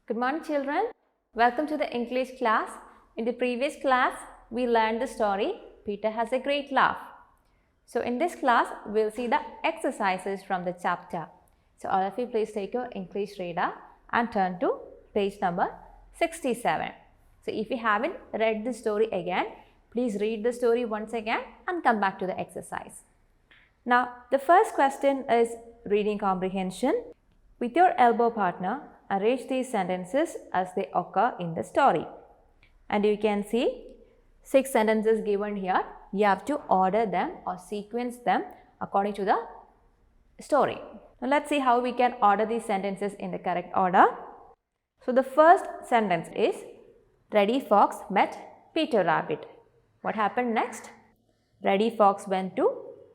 Good morning, children. Welcome to the English class. In the previous class, we learned the story, Peter Has a Great Laugh. So in this class, we'll see the exercises from the chapter. So all of you please take your English reader and turn to page number 67. So if you haven't read the story again, please read the story once again and come back to the exercise. Now, the first question is reading comprehension. With your elbow partner, arrange these sentences as they occur in the story. And you can see 6 sentences given here. You have to order them or sequence them according to the story. Now let's see how we can order these sentences in the correct order. So the first sentence is Reddy Fox met Peter Rabbit. What happened next? Reddy Fox went to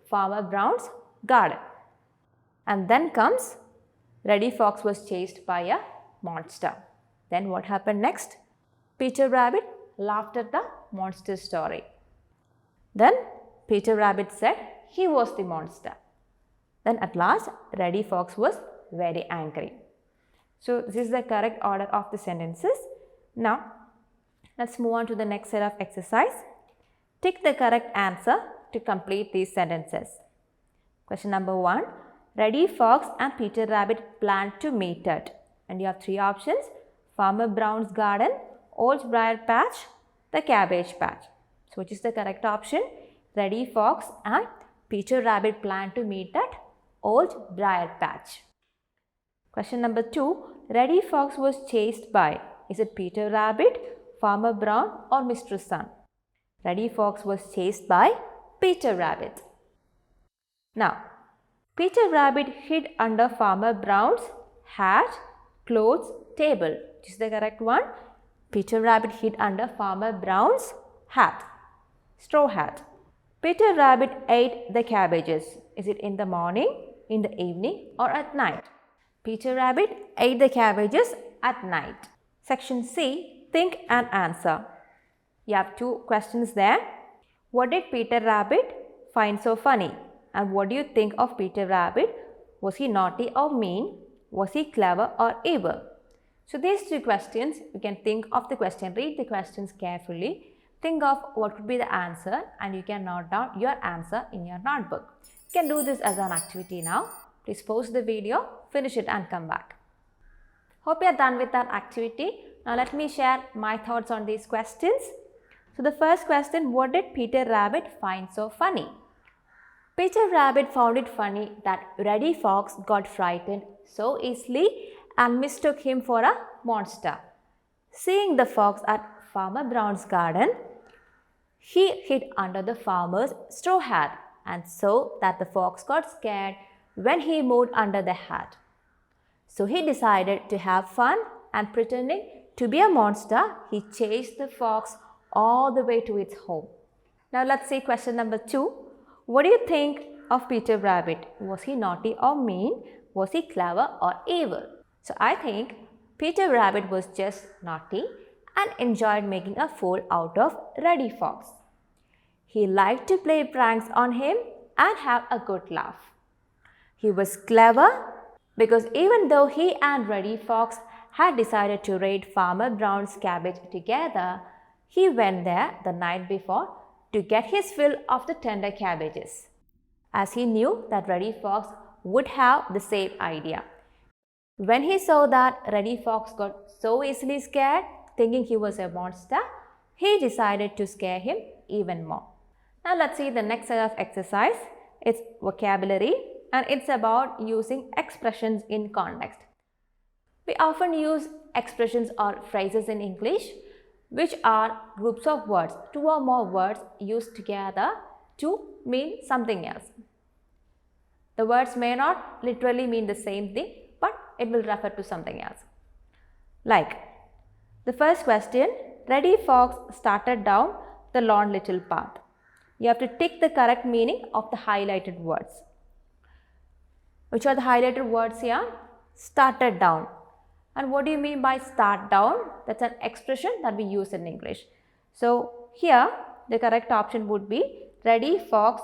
Farmer Brown's garden. And then comes Reddy Fox was chased by a monster. Then what happened next? Peter Rabbit laughed at the monster story. Then Peter Rabbit said he was the monster. Then at last Reddy Fox was very angry. So this is the correct order of the sentences. Now let's move on to the next set of exercise. Tick the correct answer to complete these sentences. Question number 1. Reddy Fox and Peter Rabbit planned to meet at, and you have 3 options: Farmer Brown's garden, Old Briar Patch, the Cabbage Patch. So which is the correct option? Reddy Fox and Peter Rabbit planned to meet at Old Briar Patch. Question number 2. Reddy Fox was chased by, is it Peter Rabbit, Farmer Brown or Mr. Sun? Reddy Fox was chased by Peter Rabbit. Now, Peter Rabbit hid under Farmer Brown's hat, clothes, table. Which is the correct one? Peter Rabbit hid under Farmer Brown's hat, straw hat. Peter Rabbit ate the cabbages. Is it in the morning, in the evening or at night? Peter Rabbit ate the cabbages at night. Section C, think and answer. You have 2 questions there. What did Peter Rabbit find so funny? And what do you think of Peter Rabbit? Was he naughty or mean? Was he clever or evil? So these 2 questions, you can think of the question, read the questions carefully, think of what could be the answer, and you can note down your answer in your notebook. You can do this as an activity now. Please pause the video, finish it and come back. Hope you are done with that activity. Now let me share my thoughts on these questions. So the first question, what did Peter Rabbit find so funny? Peter Rabbit found it funny that Reddy Fox got frightened so easily and mistook him for a monster. Seeing the fox at Farmer Brown's garden, he hid under the farmer's straw hat, and so that the fox got scared when he moved under the hat. So he decided to have fun, and pretending to be a monster, he chased the fox all the way to its home. Now let's see question number 2. What do you think of Peter Rabbit? Was he naughty or mean? Was he clever or evil? So I think Peter Rabbit was just naughty and enjoyed making a fool out of Reddy Fox. He liked to play pranks on him and have a good laugh. He was clever because even though he and Reddy Fox had decided to raid Farmer Brown's cabbage together, he went there the night before to get his fill of the tender cabbages, as he knew that Reddy Fox would have the same idea. When he saw that Reddy Fox got so easily scared, thinking he was a monster, he decided to scare him even more. Now let's see the next set of exercise. It's vocabulary and it's about using expressions in context. We often use expressions or phrases in English which are groups of words, 2 or more words used together to mean something else. The words may not literally mean the same thing, but it will refer to something else. Like the first question, Reddy Fox started down the lone little path. You have to tick the correct meaning of the highlighted words. Which are the highlighted words here? Started down. And what do you mean by start down? That's an expression that we use in English. So here the correct option would be Reddy Fox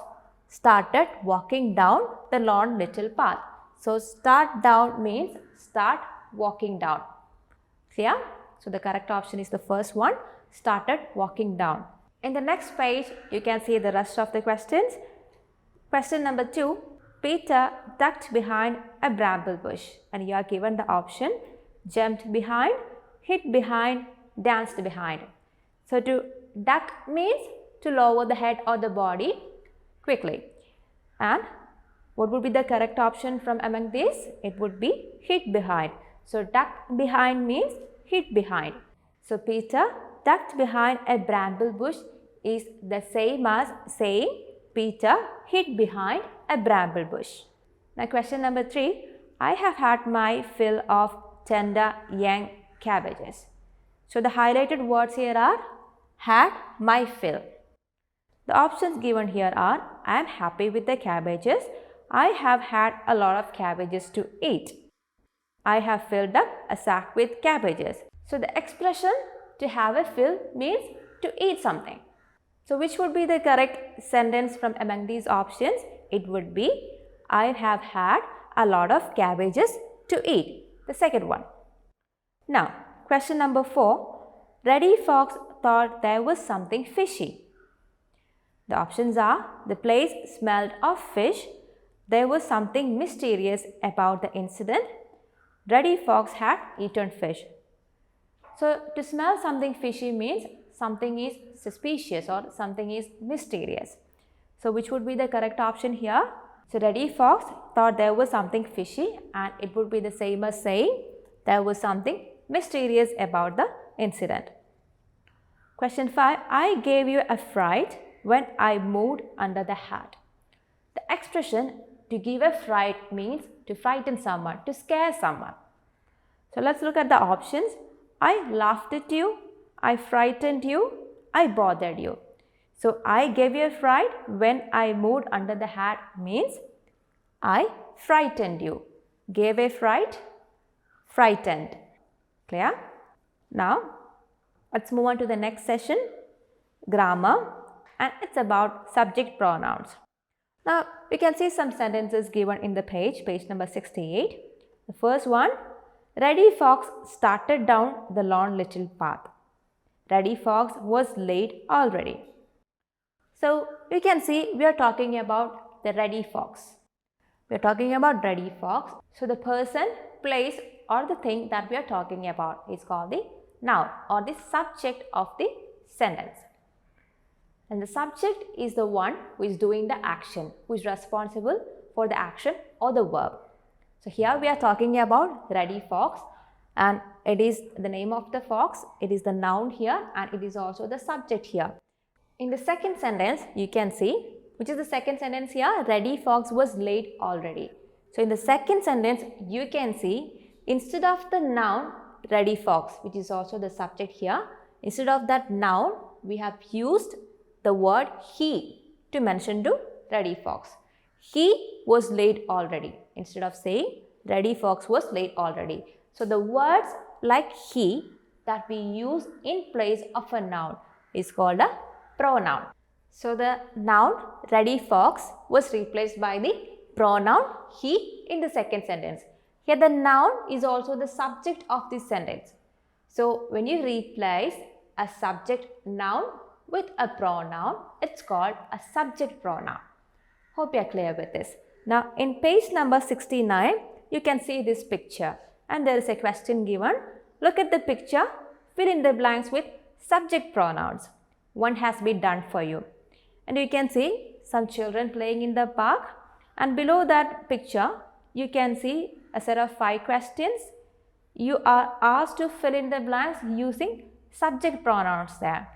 started walking down the lone little path. So start down means start walking down. Clear? So the correct option is the first one, started walking down. In the next page, you can see the rest of the questions. Question number 2, Peter ducked behind a bramble bush, and you are given the option jumped behind, hid behind, danced behind. So to duck means to lower the head or the body quickly. And what would be the correct option from among these? It would be hid behind. So duck behind means hid behind. So Peter ducked behind a bramble bush is the same as saying Peter hid behind a bramble bush. Now question number 3, I have had my fill of tender young cabbages. So the highlighted words here are had my fill. The options given here are I am happy with the cabbages. I have had a lot of cabbages to eat. I have filled up a sack with cabbages. So the expression to have a fill means to eat something. So which would be the correct sentence from among these options? It would be I have had a lot of cabbages to eat. The second one. Now question number 4. Reddy Fox thought there was something fishy. The options are the place smelled of fish. There was something mysterious about the incident. Reddy Fox had eaten fish. So to smell something fishy means something is suspicious or something is mysterious. So which would be the correct option here? So Reddy Fox thought there was something fishy, and it would be the same as saying there was something mysterious about the incident. Question 5. I gave you a fright when I moved under the hat. The expression to give a fright means to frighten someone, to scare someone. So let's look at the options. I laughed at you, I frightened you, I bothered you. So I gave you a fright when I moved under the hat means I frightened you. Gave a fright, frightened. Clear? Now let's move on to the next session, grammar, and it's about subject pronouns. Now we can see some sentences given in the page number 68. The first one, Reddy Fox started down the long little path. Reddy Fox was late already. So you can see we are talking about the Reddy Fox. We are talking about Reddy Fox. So the person, place or the thing that we are talking about is called the noun or the subject of the sentence. And the subject is the one who is doing the action, who is responsible for the action or the verb. So here we are talking about Reddy Fox, and it is the name of the fox, it is the noun here, and it is also the subject here. In the second sentence, you can see, which is the second sentence here, Reddy Fox was late already. So in the second sentence, you can see, instead of the noun Reddy Fox, which is also the subject here, instead of that noun, we have used the word he to mention to Reddy Fox. He was late already. Instead of saying Reddy Fox was late already. So the words like he that we use in place of a noun is called a pronoun. So the noun Reddy Fox was replaced by the pronoun he in the second sentence. Here the noun is also the subject of this sentence. So when you replace a subject noun with a pronoun, it's called a subject pronoun. Hope you are clear with this. Now in page number 69, you can see this picture and there is a question given. Look at the picture, fill in the blanks with subject pronouns. One has been done for you. And you can see some children playing in the park, and below that picture you can see a set of 5 questions. You are asked to fill in the blanks using subject pronouns there.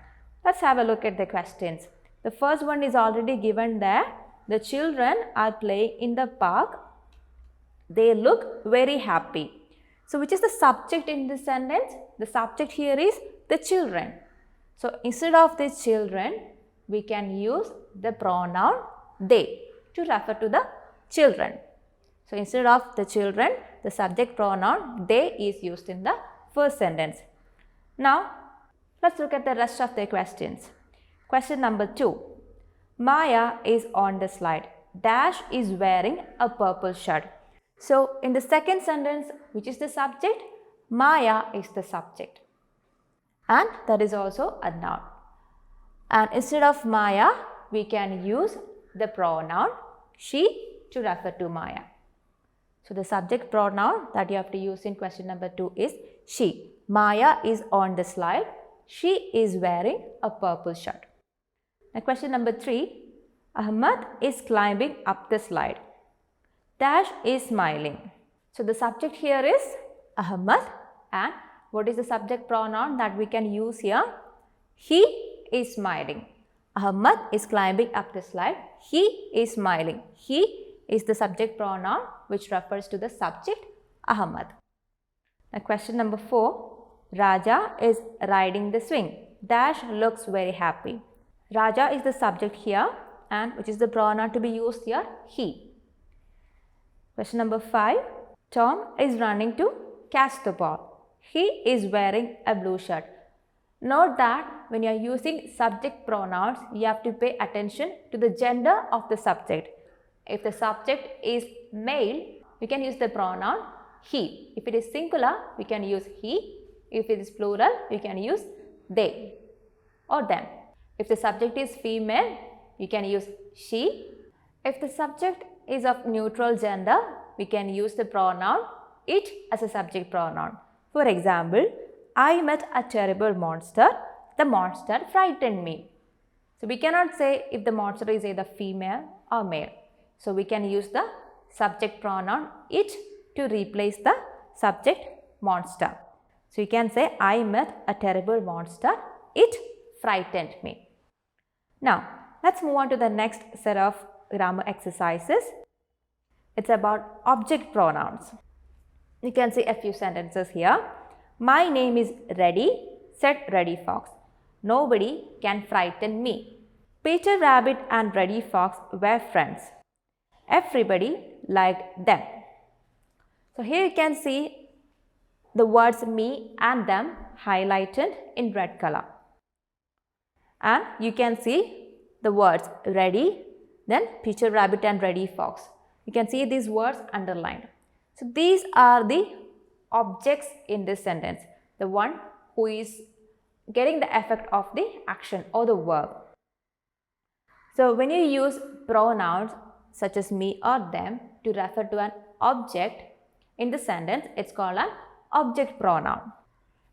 Let's have a look at the questions. The first one is already given there. The children are playing in the park. They look very happy. So which is the subject in this sentence? The subject here is the children. So instead of the children, we can use the pronoun they to refer to the children. So instead of the children, the subject pronoun they is used in the first sentence. Now let's look at the rest of the questions. Question number 2. Maya is on the slide. Dash is wearing a purple shirt. So in the second sentence, which is the subject? Maya is the subject. And that is also a noun. And instead of Maya, we can use the pronoun she to refer to Maya. So the subject pronoun that you have to use in question number 2 is she. Maya is on the slide. She is wearing a purple shirt. Now question number 3. Ahmad is climbing up the slide. Dash is smiling. So the subject here is Ahmad, and what is the subject pronoun that we can use here? He is smiling. Ahmad is climbing up the slide. He is smiling. He is the subject pronoun which refers to the subject Ahmad. Now question number 4. Raja is riding the swing. Dash looks very happy. Raja is the subject here, and which is the pronoun to be used here? He. Question number 5. Tom is running to catch the ball. He is wearing a blue shirt. Note that when you are using subject pronouns, you have to pay attention to the gender of the subject. If the subject is male, you can use the pronoun he. If it is singular, we can use he. If it is plural, you can use they or them. If the subject is female, you can use she. If the subject is of neutral gender, we can use the pronoun it as a subject pronoun. For example, I met a terrible monster. The monster frightened me. So we cannot say if the monster is either female or male. So we can use the subject pronoun it to replace the subject monster. So you can say I met a terrible monster. It frightened me. Now let's move on to the next set of grammar exercises. It's about object pronouns. You can see a few sentences here. My name is Reddy, said Reddy Fox. Nobody can frighten me. Peter Rabbit and Reddy Fox were friends. Everybody liked them. So here you can see the words me and them highlighted in red color. And you can see the words Reddy, then Peter Rabbit and Reddy Fox. You can see these words underlined. So these are the objects in this sentence, the one who is getting the effect of the action or the verb. So when you use pronouns such as me or them to refer to an object in the sentence, it's called an object pronoun.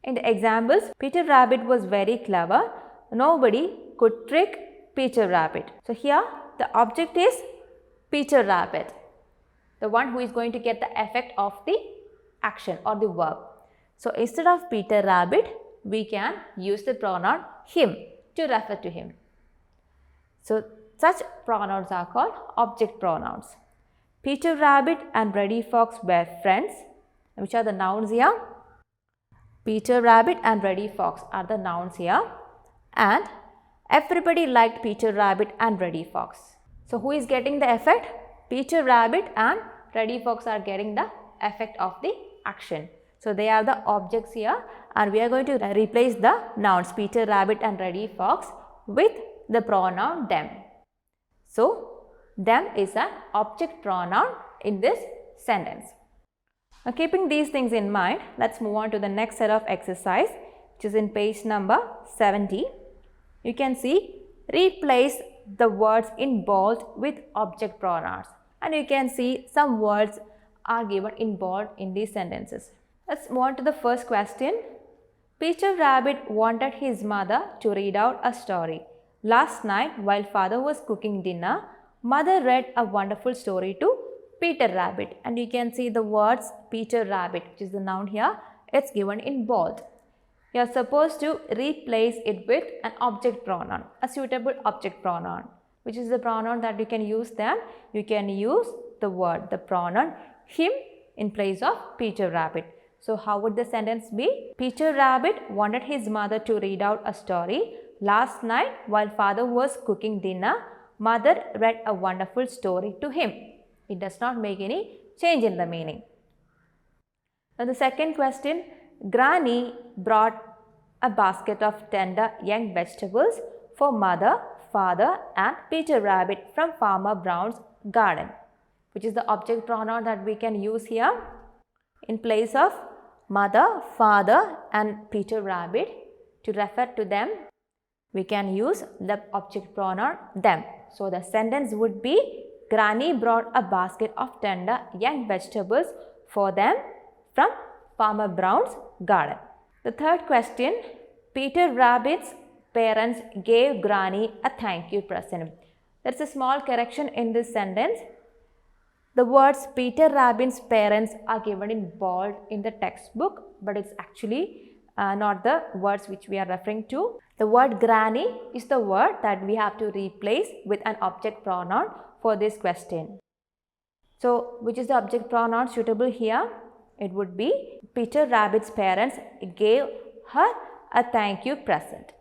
In the examples, Peter Rabbit was very clever. Nobody could trick Peter Rabbit. So here the object is Peter Rabbit, the one who is going to get the effect of the action or the verb. So instead of Peter Rabbit, we can use the pronoun him to refer to him. So such pronouns are called object pronouns. Peter Rabbit and Reddy Fox were friends. Which are the nouns here? Peter Rabbit and Reddy Fox are the nouns here. And everybody liked Peter Rabbit and Reddy Fox. So who is getting the effect? Peter Rabbit and Reddy Fox are getting the effect of the action. So they are the objects here, and we are going to replace the nouns Peter Rabbit and Reddy Fox with the pronoun them. So them is an object pronoun in this sentence. Now keeping these things in mind, let's move on to the next set of exercise, which is in page number 70. You can see replace the words in bold with object pronouns, and you can see some words are given in bold in these sentences. Let's move on to the first question. Peter Rabbit wanted his mother to read out a story. Last night, while father was cooking dinner, mother read a wonderful story to Peter Rabbit, and you can see the words Peter Rabbit, which is the noun here, it's given in bold. You are supposed to replace it with an object pronoun, a suitable object pronoun. Which is the pronoun that you can use then? You can use the word, the pronoun him in place of Peter Rabbit. So how would the sentence be? Peter Rabbit wanted his mother to read out a story. Last night, while father was cooking dinner, mother read a wonderful story to him. It does not make any change in the meaning. Now the second question, Granny brought a basket of tender young vegetables for mother, father and Peter Rabbit from Farmer Brown's garden. Which is the object pronoun that we can use here in place of mother, father and Peter Rabbit. To refer to them, we can use the object pronoun them. So the sentence would be, Granny brought a basket of tender young vegetables for them from Farmer Brown's garden. The third question, Peter Rabbit's parents gave Granny a thank you present. There's a small correction in this sentence. The words Peter Rabbit's parents are given in bold in the textbook, but it's actually not the words which we are referring to. The word granny is the word that we have to replace with an object pronoun for this question. So, which is the object pronoun suitable here? It would be Peter Rabbit's parents gave her a thank you present.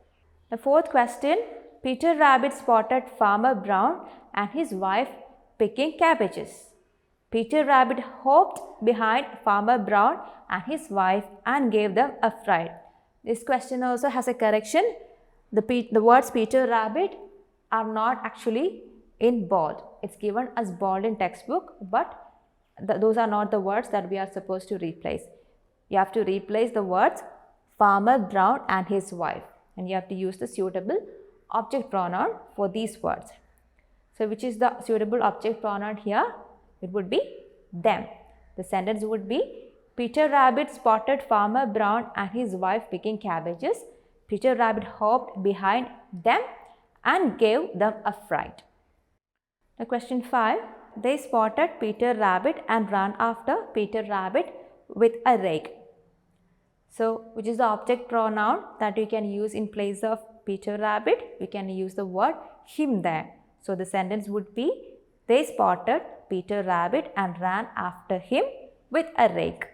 The fourth question, Peter Rabbit spotted Farmer Brown and his wife picking cabbages. Peter Rabbit hopped behind Farmer Brown and his wife and gave them a fright. This question also has a correction. The words Peter Rabbit are not actually in bold. It's given as bold in textbook, but those are not the words that we are supposed to replace. You have to replace the words Farmer Brown and his wife, and you have to use the suitable object pronoun for these words. So which is the suitable object pronoun here? It would be them. The sentence would be, Peter Rabbit spotted Farmer Brown and his wife picking cabbages. Peter Rabbit hopped behind them and gave them a fright. Now question 5. They spotted Peter Rabbit and ran after Peter Rabbit with a rake. So which is the object pronoun that you can use in place of Peter Rabbit? We can use the word him there. So the sentence would be, they spotted Peter Rabbit and ran after him with a rake.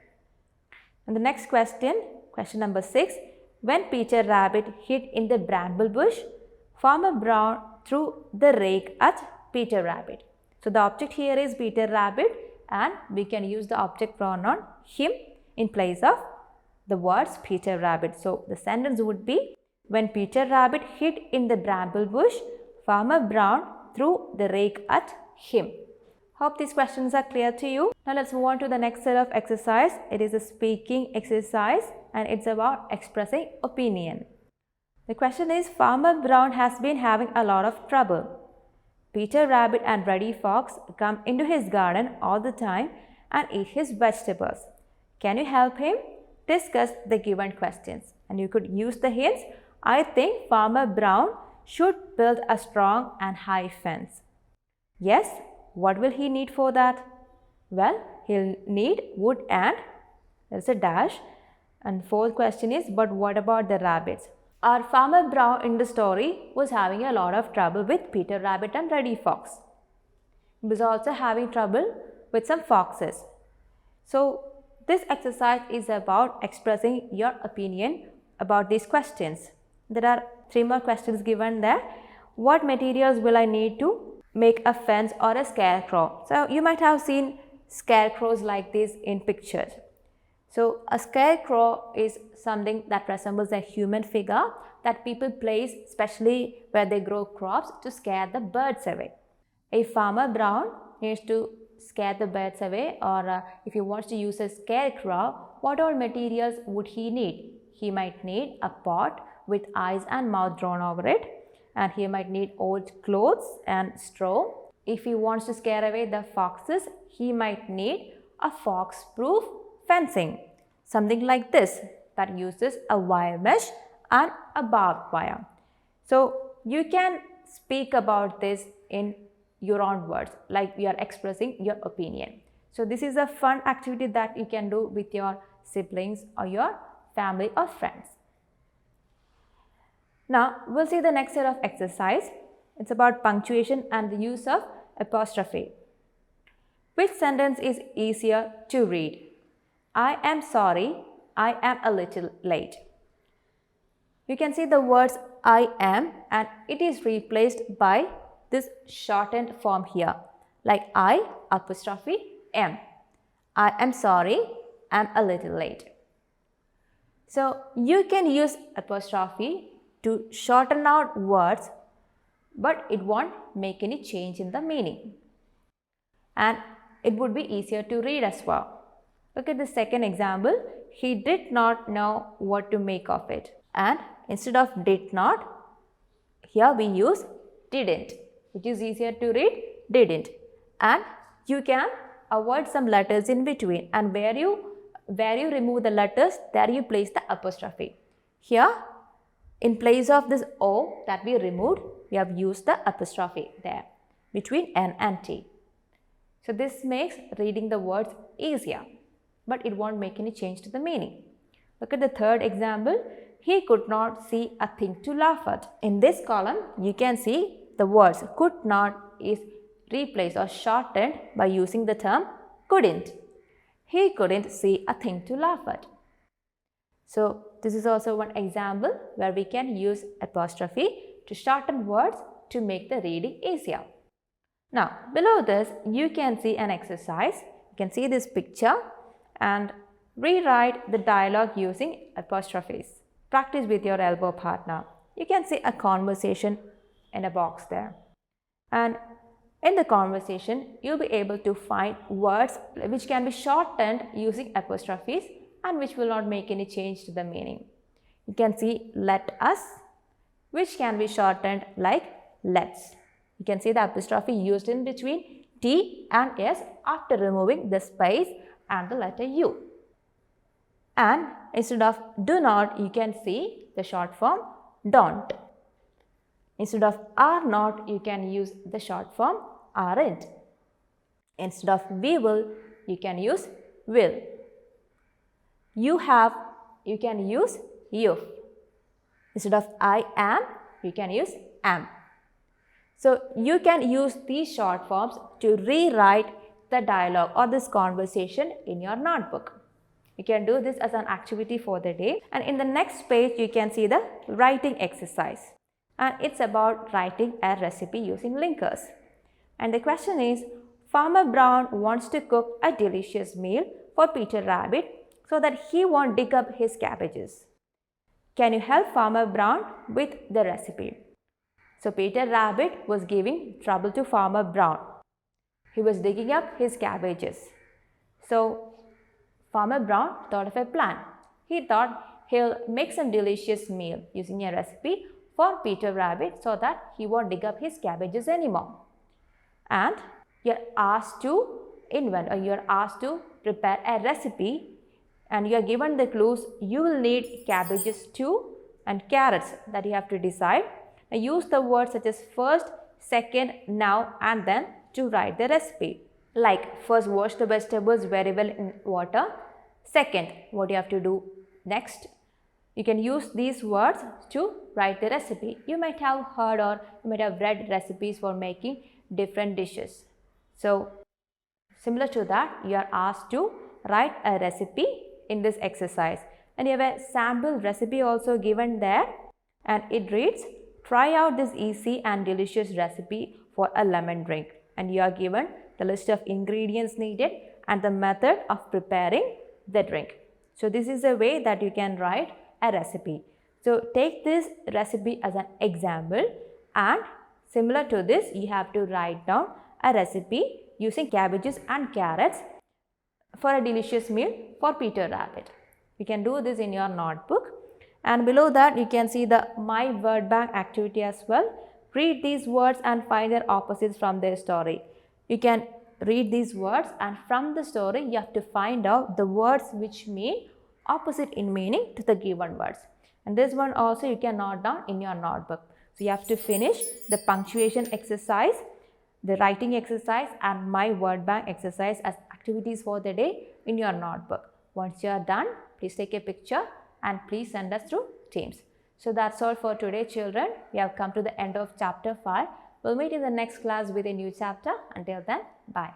And the next question, question number 6. When Peter Rabbit hid in the bramble bush, Farmer Brown threw the rake at Peter Rabbit. So the object here is Peter Rabbit, and we can use the object pronoun him in place of the words Peter Rabbit. So the sentence would be, when Peter Rabbit hid in the bramble bush, Farmer Brown threw the rake at him. Hope these questions are clear to you. Now let's move on to the next set of exercise. It is a speaking exercise and it's about expressing opinion. The question is, Farmer Brown has been having a lot of trouble. Peter Rabbit and Reddy Fox come into his garden all the time and eat his vegetables. Can you help him? Discuss the given questions. And you could use the hints. I think Farmer Brown should build a strong and high fence. Yes. What will he need for that? Well, he'll need wood and there's a dash. And fourth question is, but what about the rabbits? Our Farmer Brown in the story was having a lot of trouble with Peter Rabbit and Reddy Fox. He was also having trouble with some foxes. So this exercise is about expressing your opinion about these questions. There are 3 more questions given there. What materials will I need to make a fence or a scarecrow? So you might have seen scarecrows like this in pictures. So a scarecrow is something that resembles a human figure that people place especially where they grow crops to scare the birds away. If Farmer Brown needs to scare the birds away, or if he wants to use a scarecrow, what all materials would he need? He might need a pot with eyes and mouth drawn over it, and he might need old clothes and straw. If he wants to scare away the foxes, he might need a fox-proof fencing, something like this that uses a wire mesh and a barbed wire. So you can speak about this in your own words, like you are expressing your opinion. So this is a fun activity that you can do with your siblings or your family or friends. Now, we'll see the next set of exercise. It's about punctuation and the use of apostrophe. Which sentence is easier to read? I am sorry, I am a little late. You can see the words I am and it is replaced by this shortened form here, like I apostrophe am. I am sorry, I am a little late. So, you can use apostrophe to shorten out words, but it won't make any change in the meaning. And it would be easier to read as well. Look at the second example. He did not know what to make of it. And instead of did not, here we use didn't, which is easier to read, didn't. And you can avoid some letters in between, and where you remove the letters, there you place the apostrophe. Here, in place of this O that we removed, we have used the apostrophe there between N and T. So this makes reading the words easier, but it won't make any change to the meaning. Look at the third example. He could not see a thing to laugh at. In this column, you can see the words could not is replaced or shortened by using the term couldn't. He couldn't see a thing to laugh at. So this is also one example where we can use apostrophe to shorten words to make the reading easier. Now below this you can see an exercise. You can see this picture and rewrite the dialogue using apostrophes. Practice with your elbow partner. You can see a conversation in a box there. And in the conversation, you'll be able to find words which can be shortened using apostrophes and which will not make any change to the meaning. You can see let us, which can be shortened like let's. You can see the apostrophe used in between T and S after removing the space and the letter U. And instead of do not, you can see the short form don't. Instead of are not, you can use the short form aren't. Instead of we will, you can use will. You have, you can use you've. Instead of I am, you can use am. So you can use these short forms to rewrite the dialogue or this conversation in your notebook. You can do this as an activity for the day, and in the next page you can see the writing exercise, and it's about writing a recipe using linkers. And the question is, Farmer Brown wants to cook a delicious meal for Peter Rabbit so that he won't dig up his cabbages. Can you help Farmer Brown with the recipe? So Peter Rabbit was giving trouble to Farmer Brown. He was digging up his cabbages. So Farmer Brown thought of a plan. He thought he'll make some delicious meal using a recipe for Peter Rabbit so that he won't dig up his cabbages anymore. And you're asked to invent, or you're asked to prepare a recipe, and you're given the clues. You will need cabbages too and carrots that you have to decide. And use the words such as first, second, now and then to write the recipe. Like first, wash the vegetables very well in water. Second, what you have to do next. You can use these words to write the recipe. You might have heard or you might have read recipes for making different dishes. So similar to that, you are asked to write a recipe in this exercise. And you have a sample recipe also given there, and it reads, try out this easy and delicious recipe for a lemon drink. And you are given the list of ingredients needed and the method of preparing the drink. So this is a way that you can write a recipe. So take this recipe as an example, and similar to this, you have to write down a recipe using cabbages and carrots for a delicious meal for Peter Rabbit. You can do this in your notebook, and below that you can see the My Word Bank activity as well. Read these words and find their opposites from their story. You can read these words, and from the story you have to find out the words which mean opposite in meaning to the given words. And this one also you can note down in your notebook. So you have to finish the punctuation exercise, the writing exercise and My Word Bank exercise as activities for the day in your notebook. Once you are done, please take a picture and please send us through Teams. So that's all for today, children. We have come to the end of chapter 5. We'll meet in the next class with a new chapter. Until then, bye.